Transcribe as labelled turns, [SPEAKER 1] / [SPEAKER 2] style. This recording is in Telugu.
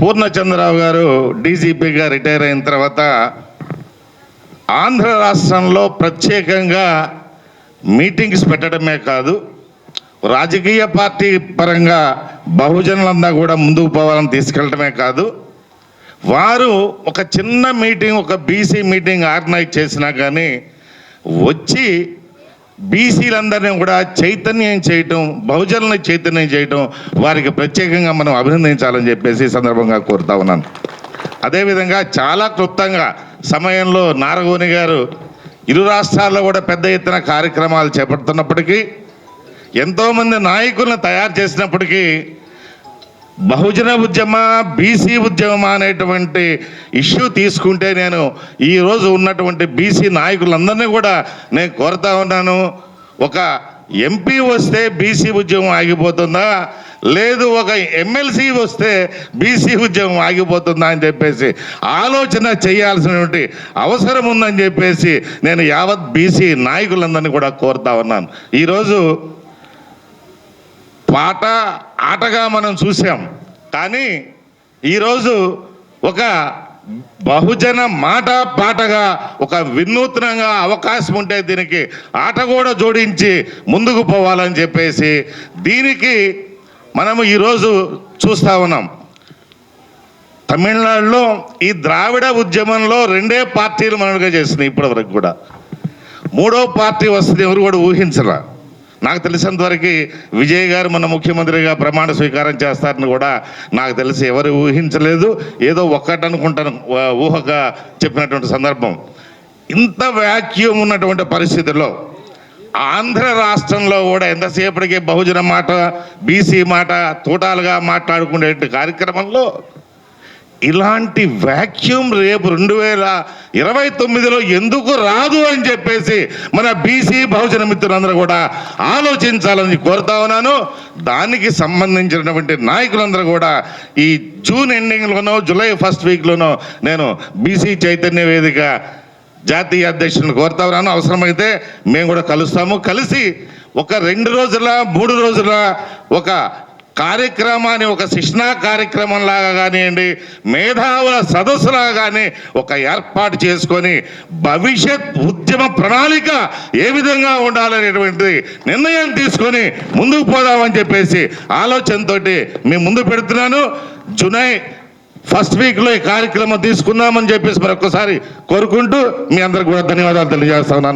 [SPEAKER 1] పూర్ణచంద్రరావు గారు డీజీపీగా రిటైర్ అయిన తర్వాత ఆంధ్ర రాష్ట్రంలో ప్రత్యేకంగా మీటింగ్స్ పెట్టడమే కాదు, రాజకీయ పార్టీ పరంగా బహుజనులంతా కూడా ముందుకు పోవాలని తీసుకెళ్ళడమే కాదు, వారు ఒక చిన్న మీటింగ్, ఒక బీసీ మీటింగ్ ఆర్గనైజ్ చేసినా కానీ వచ్చి బీసీలందరినీ కూడా చైతన్యం చేయటం, బహుజనుల్ని చైతన్యం చేయటం, వారికి ప్రత్యేకంగా మనం అభినందించాలని చెప్పేసి ఈ సందర్భంగా కోరుతా ఉన్నాను. అదేవిధంగా చాలా క్లుప్తంగా సమయంలో నారగోని గారు ఇరు రాష్ట్రాల్లో కూడా పెద్ద ఎత్తున కార్యక్రమాలు చేపడుతున్నప్పటికీ, ఎంతోమంది నాయకులను తయారు చేసినప్పటికీ బహుజన ఉద్యమ, బీసీ ఉద్యమం అనేటువంటి ఇష్యూ తీసుకుంటే నేను ఈరోజు ఉన్నటువంటి బీసీ నాయకులందరినీ కూడా నేను కోరుతా ఉన్నాను, ఒక ఎంపీ వస్తే బీసీ ఉద్యమం ఆగిపోతుందా, లేదు ఒక ఎమ్మెల్సీ వస్తే బీసీ ఉద్యమం ఆగిపోతుందా అని చెప్పేసి ఆలోచన చేయాల్సినటువంటి అవసరం ఉందని చెప్పేసి నేను యావత్ బీసీ నాయకులందరినీ కూడా కోరుతా ఉన్నాను. ఈరోజు పాట ఆటగా మనం చూసాం, కానీ ఈరోజు ఒక బహుజన మాట పాటగా ఒక వినూత్నంగా అవకాశం ఉంటే దీనికి ఆట కూడా జోడించి ముందుకు పోవాలని చెప్పేసి దీనికి మనము ఈరోజు చూస్తూ ఉన్నాం. తమిళనాడులో ఈ ద్రావిడ ఉద్యమంలో 2 పార్టీలు మనలుగా చేస్తున్నాయి. ఇప్పటి వరకు కూడా 3వ పార్టీ వస్తుంది ఎవరు కూడా ఊహించరా. నాకు తెలిసినంతవరకు విజయ్ గారు మన ముఖ్యమంత్రిగా ప్రమాణ స్వీకారం చేస్తారని కూడా నాకు తెలిసి ఎవరు ఊహించలేదు. ఏదో ఒక్కటి అనుకుంటాను, ఊహగా చెప్పినటువంటి సందర్భం. ఇంత వ్యాక్యూమ్ ఉన్నటువంటి పరిస్థితుల్లో ఆంధ్ర రాష్ట్రంలో కూడా ఎంతసేపటికి బహుజన మాట, బీసీ మాట తూటాలుగా మాట్లాడుకునే కార్యక్రమంలో ఇలాంటి వ్యాక్యూమ్ రేపు 2029లో ఎందుకు రాదు అని చెప్పేసి మన బీసీ బహుజన మిత్రులందరూ కూడా ఆలోచించాలని కోరుతా ఉన్నాను. దానికి సంబంధించినటువంటి నాయకులందరూ కూడా ఈ జూన్ ఎండింగ్లోనో జూలై ఫస్ట్ వీక్లోనో నేను బీసీ చైతన్య వేదిక జాతీయ అధ్యక్షులను కోరుతా ఉన్నాను. అవసరమైతే మేము కూడా కలుస్తాము. కలిసి ఒక 2 రోజుల 3 రోజుల ఒక కార్యక్రమాన్ని, ఒక శిక్షణా కార్యక్రమం లాగా కానివ్వండి, మేధావుల సదస్సులాగా కానీ ఒక ఏర్పాటు చేసుకొని భవిష్యత్ ఉద్యమ ప్రణాళిక ఏ విధంగా ఉండాలనేటువంటి నిర్ణయం తీసుకొని ముందుకు పోదామని చెప్పేసి ఆలోచనతో మేము ముందు పెడుతున్నాను. జూలై ఫస్ట్ వీక్లో ఈ కార్యక్రమం తీసుకుందామని చెప్పేసి మరొకసారి కోరుకుంటూ మీ అందరికి కూడా ధన్యవాదాలు తెలియజేస్తా ఉన్నాను.